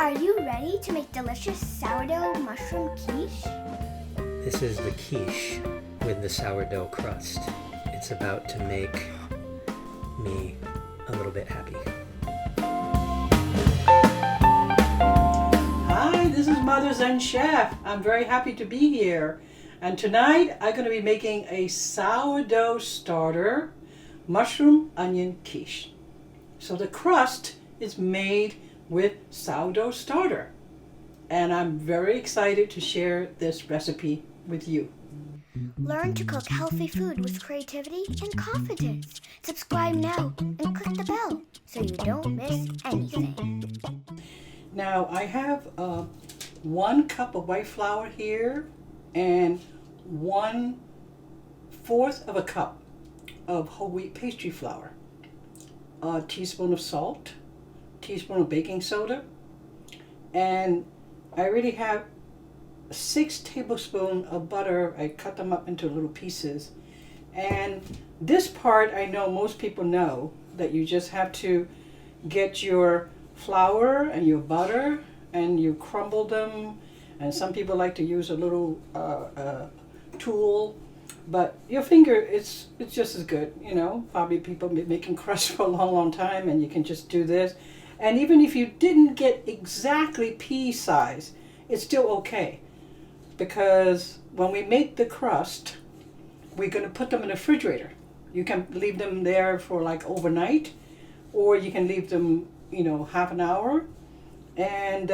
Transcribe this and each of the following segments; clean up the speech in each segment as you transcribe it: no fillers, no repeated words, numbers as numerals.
Are you ready to make delicious sourdough mushroom quiche? This is the quiche with the sourdough crust. It's about to make me a little bit happy. Hi, this is Mother Zen Chef. I'm very happy to be here. And tonight I'm going to be making a sourdough starter mushroom onion quiche. So the crust is made with sourdough starter. And I'm very excited to share this recipe with you. Learn to cook healthy food with creativity and confidence. Subscribe now and click the bell so you don't miss anything. Now I have 1 cup of white flour here and 1/4 of a cup of whole wheat pastry flour, a teaspoon of salt, teaspoon of baking soda, and I already have 6 tablespoons of butter. I cut them up into little pieces. And this part I know most people know, that you just have to get your flour and your butter and you crumble them, and some people like to use a little tool, but your finger, it's just as good, you know. Probably people been making crust for a long time, and you can just do this. And even if you didn't get exactly pea size, it's still okay, because when we make the crust, we're going to put them in the refrigerator. You can leave them there for like overnight, or you can leave them, you know, half an hour, and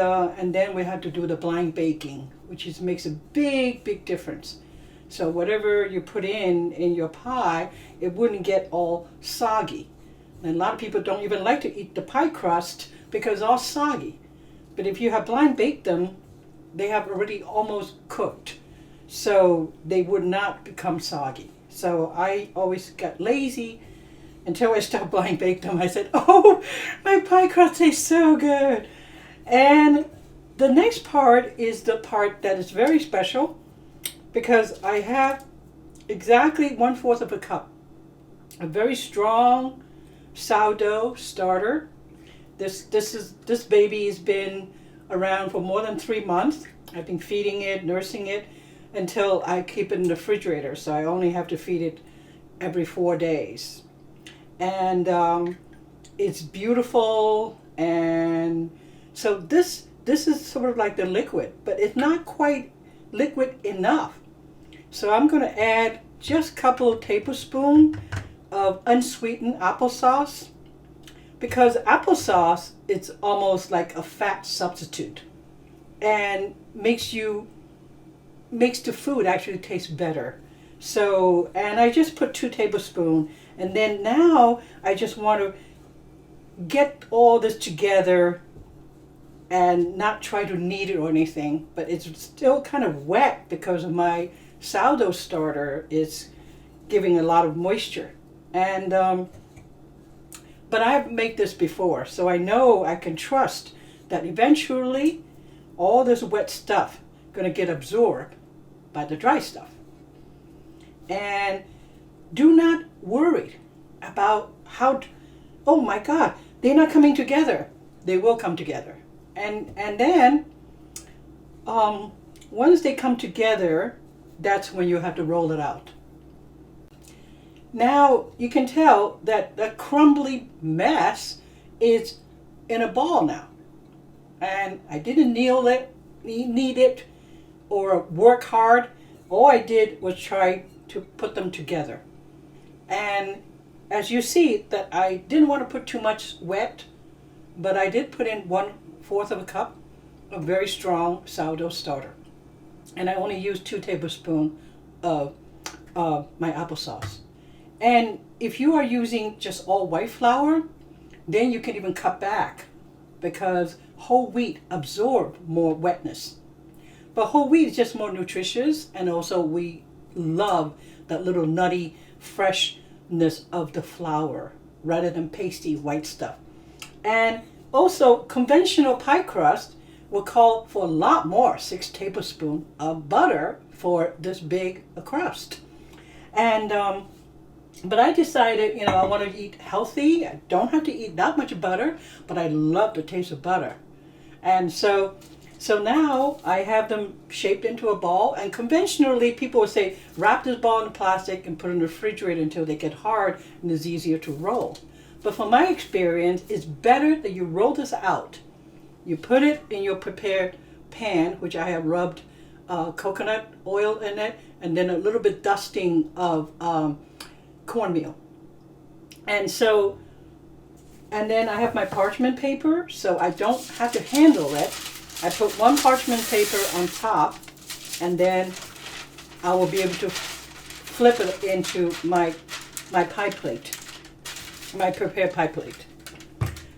then we have to do the blind baking, which makes a big difference. So whatever you put in your pie, it wouldn't get all soggy. And a lot of people don't even like to eat the pie crust because it's all soggy. But if you have blind baked them, they have already almost cooked, so they would not become soggy. So I always got lazy until I stopped blind baked them. I said, oh, my pie crust tastes so good. And the next part is the part that is very special, because I have exactly 1/4 of a cup, a very strong sourdough starter. This baby has been around for more than 3 months. I've been feeding it, nursing it, until I keep it in the refrigerator. So I only have to feed it every 4 days. And it's beautiful. And so this is sort of like the liquid, but it's not quite liquid enough. So I'm going to add just a couple of tablespoons of unsweetened applesauce, because applesauce, it's almost like a fat substitute and makes the food actually taste better. So, and I just put 2 tablespoons, and then now I just want to get all this together and not try to knead it or anything, but it's still kind of wet because of my sourdough starter is giving a lot of moisture. And but I've made this before, so I know I can trust that eventually all this wet stuff going to get absorbed by the dry stuff. And do not worry about oh my God, they're not coming together. They will come together. And then once they come together, that's when you have to roll it out. Now you can tell that the crumbly mess is in a ball now. And I didn't knead it or work hard. All I did was try to put them together. And as you see, that I didn't want to put too much wet, but I did put in 1/4 of a cup of very strong sourdough starter. And I only used 2 tablespoons of my applesauce. And if you are using just all white flour, then you can even cut back, because whole wheat absorbs more wetness. But whole wheat is just more nutritious, and also we love that little nutty freshness of the flour rather than pasty white stuff. And also conventional pie crust will call for a lot more, 6 tablespoons of butter for this big a crust. And but I decided, I want to eat healthy. I don't have to eat that much butter, but I love the taste of butter. And so now I have them shaped into a ball, and conventionally people would say wrap this ball in plastic and put it in the refrigerator until they get hard and it's easier to roll. But from my experience, it's better that you roll this out. You put it in your prepared pan, which I have rubbed coconut oil in it, and then a little bit dusting of cornmeal. And then I have my parchment paper, so I don't have to handle it. I put one parchment paper on top, and then I will be able to flip it into my pie plate, my prepared pie plate.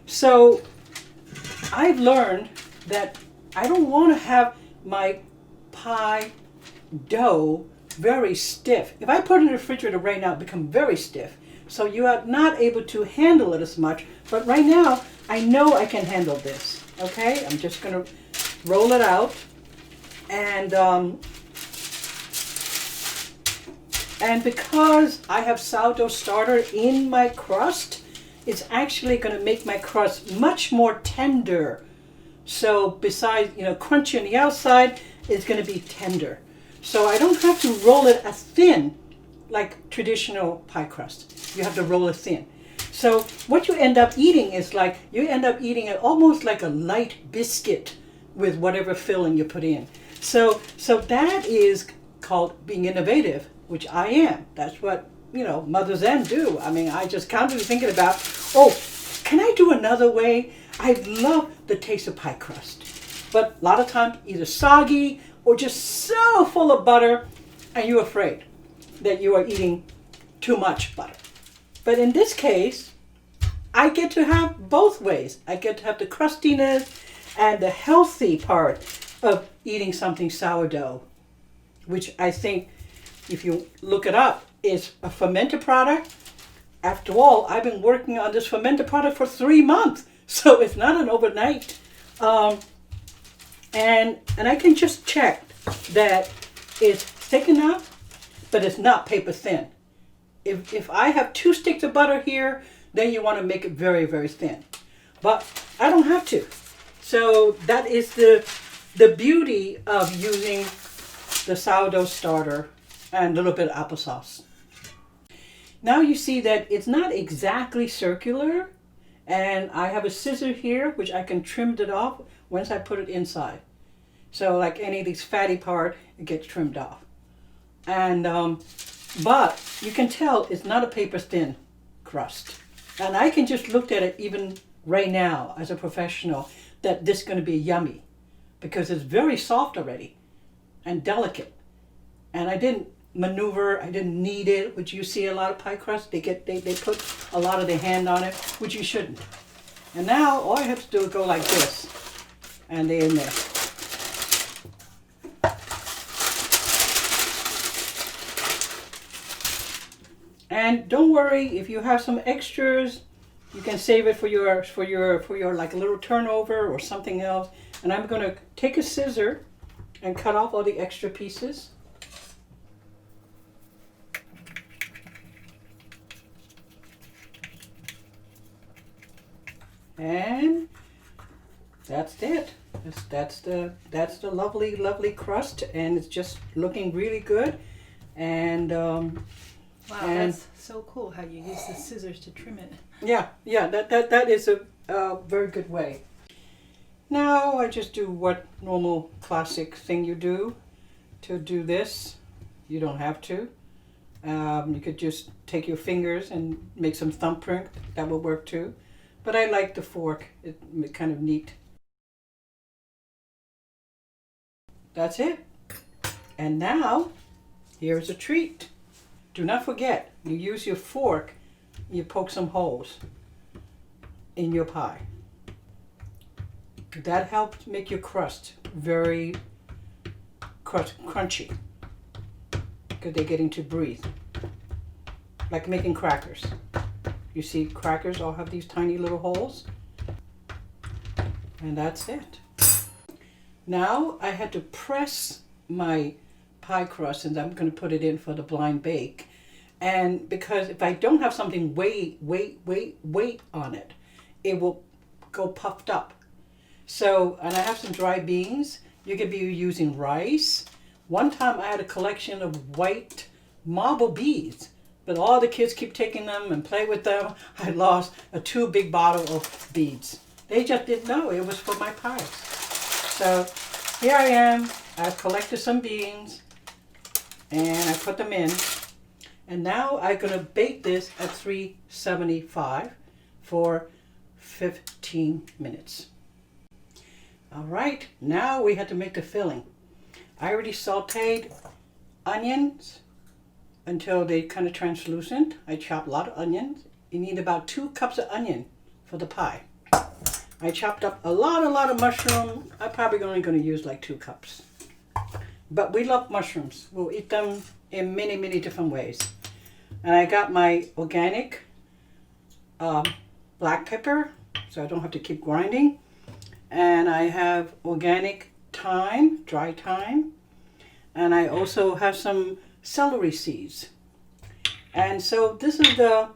So I've learned that I don't want to have my pie dough very stiff. If I put it in the refrigerator right now, it becomes very stiff. So you are not able to handle it as much. But right now, I know I can handle this. Okay, I'm just going to roll it out. And because I have sourdough starter in my crust, it's actually going to make my crust much more tender. So besides, crunchy on the outside, it's going to be tender. So I don't have to roll it as thin like traditional pie crust. You have to roll it thin. So what you end up eating is you end up eating it almost like a light biscuit with whatever filling you put in. So that is called being innovative, which I am. That's what, Mother Zen do. I mean, I just constantly thinking about, can I do another way? I love the taste of pie crust. But a lot of times either soggy or just so full of butter, and you're afraid that you are eating too much butter. But in this case, I get to have both ways. I get to have the crustiness and the healthy part of eating something sourdough, which I think, if you look it up, is a fermented product. After all, I've been working on this fermented product for 3 months, so it's not an overnight. And I can just check that it's thick enough, but it's not paper thin. If I have 2 sticks of butter here, then you want to make it very, very thin. But I don't have to. So that is the beauty of using the sourdough starter and a little bit of applesauce. Now you see that it's not exactly circular, and I have a scissor here which I can trim it off once I put it inside. So like any of these fatty part, it gets trimmed off. And but you can tell it's not a paper thin crust. And I can just look at it even right now as a professional that this is going to be yummy because it's very soft already and delicate. And I didn't maneuver, I didn't knead it, which you see a lot of pie crust. They put a lot of their hand on it, which you shouldn't. And now all I have to do is go like this, and they're in there. And don't worry if you have some extras, you can save it for your like a little turnover or something else. And I'm going to take a scissor and cut off all the extra pieces. And that's it. That's the lovely crust, and it's just looking really good. And wow, that's so cool how you use the scissors to trim it. Yeah, that is a very good way. Now I just do what normal classic thing you do to do this. You don't have to. You could just take your fingers and make some thumbprint. That will work too. But I like the fork. It's kind of neat. That's it. And now, here's a treat. Do not forget, you use your fork, you poke some holes in your pie. That helps make your crust very crunchy because they're getting to breathe. Like making crackers. You see crackers all have these tiny little holes. And that's it. Now I had to press my pie crust, and I'm going to put it in for the blind bake. And because if I don't have something weight on it, it will go puffed up. So, and I have some dry beans. You could be using rice. One time I had a collection of white marble beads, but all the kids keep taking them and play with them. I lost a 2 big bottle of beads. They just didn't know it was for my pies. So here I am. I've collected some beans and I put them in. And now I'm going to bake this at 375 for 15 minutes. All right, now we have to make the filling. I already sauteed onions until they kind of translucent. I chopped a lot of onions. You need about 2 cups of onion for the pie. I chopped up a lot of mushroom. I'm probably only going to use like 2 cups. But we love mushrooms. We'll eat them in many, many different ways. And I got my organic black pepper, so I don't have to keep grinding. And I have organic thyme, dry thyme. And I also have some celery seeds. And so this is the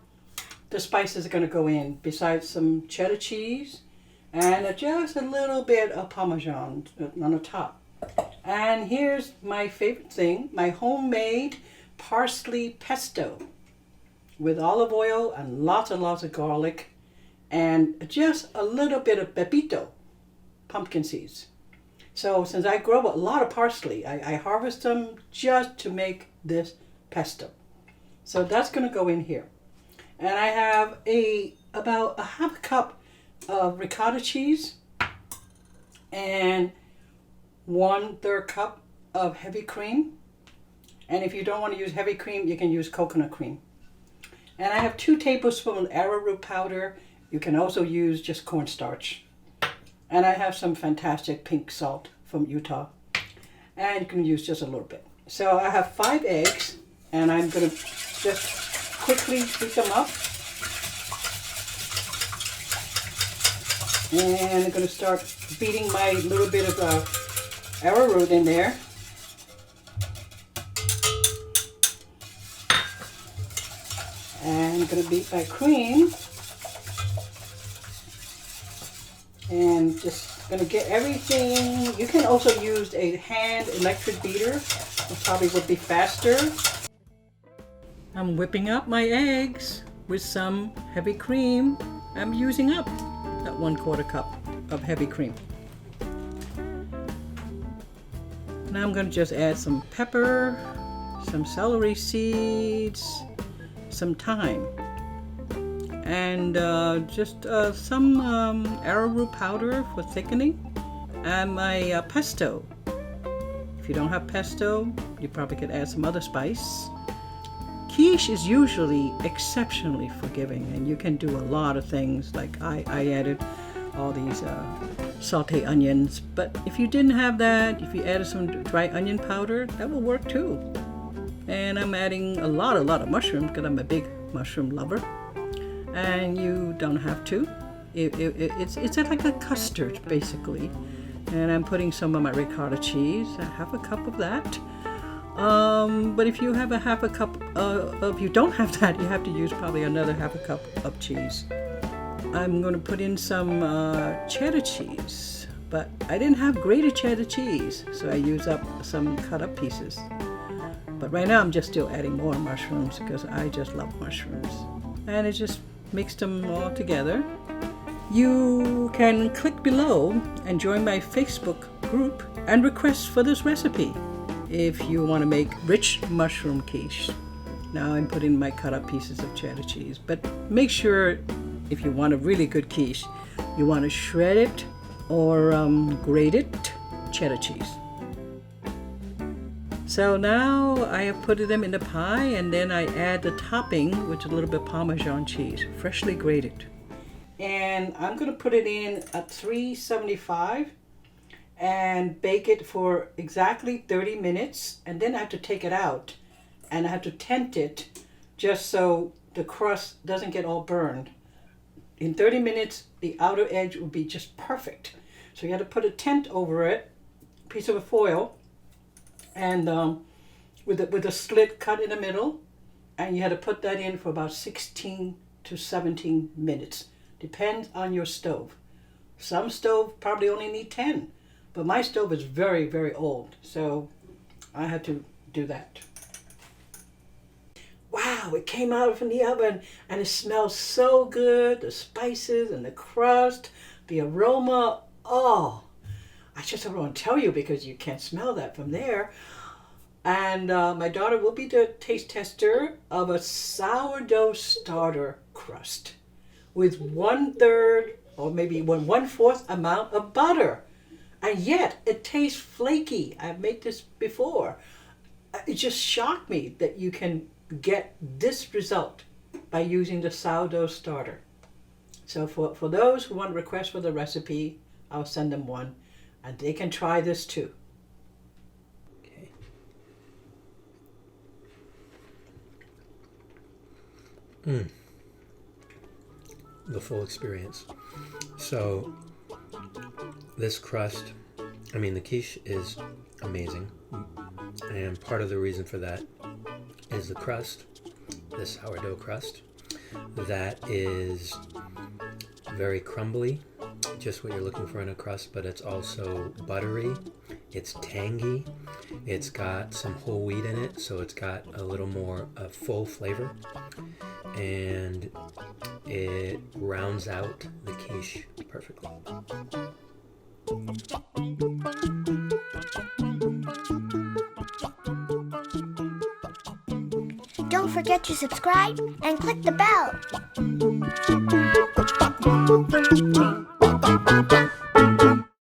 spices are going to go in, besides some cheddar cheese and just a little bit of Parmesan on the top. And here's my favorite thing, my homemade parsley pesto with olive oil and lots of garlic and just a little bit of pepito, pumpkin seeds. So since I grow a lot of parsley, I harvest them just to make this pesto. So that's going to go in here. And I have about a half a cup of ricotta cheese and 1/3 cup of heavy cream. And if you don't want to use heavy cream, you can use coconut cream. And I have 2 tablespoons arrowroot powder. You can also use just cornstarch. And I have some fantastic pink salt from Utah. And you can use just a little bit. So I have 5 eggs, and I'm going to just quickly beat them up. And I'm going to start beating my little bit of arrowroot in there. And I'm going to beat my cream. And just going to get everything. You can also use a hand electric beater. It probably would be faster. I'm whipping up my eggs with some heavy cream. I'm using up that 1/4 cup of heavy cream. Now I'm going to just add some pepper, some celery seeds, some thyme, and just some arrowroot powder for thickening, and my pesto. If you don't have pesto, you probably could add some other spice. Quiche is usually exceptionally forgiving, and you can do a lot of things. Like I added all these sauté onions, but if you didn't have that, if you added some dry onion powder, that will work too. And I'm adding a lot of mushroom because I'm a big mushroom lover. And you don't have to. It's like a custard basically. And I'm putting some of my ricotta cheese, a half a cup of that. But if you have a half a cup if you don't have that, you have to use probably another half a cup of cheese. I'm going to put in some cheddar cheese, but I didn't have grated cheddar cheese, so I used up some cut up pieces. But right now I'm just still adding more mushrooms because I just love mushrooms. And it just mixed them all together. You can click below and join my Facebook group and request for this recipe if you want to make rich mushroom quiche. Now I'm putting my cut up pieces of cheddar cheese, but make sure if you want a really good quiche, you want to shred it or grate it cheddar cheese. So now I have put them in the pie, and then I add the topping, which is a little bit Parmesan cheese, freshly grated. And I'm going to put it in at 375 and bake it for exactly 30 minutes. And then I have to take it out and I have to tent it just so the crust doesn't get all burned. In 30 minutes, the outer edge will be just perfect. So you have to put a tent over it, piece of foil, and with a slit cut in the middle, and you had to put that in for about 16 to 17 minutes. Depends on your stove. Some stove probably only need 10. But my stove is very, very old. So I had to do that. Wow, it came out from the oven and it smells so good. The spices and the crust, the aroma. Oh, I just don't want to tell you because you can't smell that from there. And my daughter will be the taste tester of a sourdough starter crust with 1/3 or maybe 1/4 amount of butter. And yet it tastes flaky. I've made this before. It just shocked me that you can get this result by using the sourdough starter. So for those who want requests for the recipe, I'll send them one and they can try this too. Okay. The full experience. So this crust, I mean the quiche is amazing, and part of the reason for that is the crust, the sourdough crust, that is very crumbly, just what you're looking for in a crust, but it's also buttery, it's tangy, it's got some whole wheat in it, so it's got a little more full flavor, and it rounds out the quiche perfectly. Don't forget to subscribe and click the bell.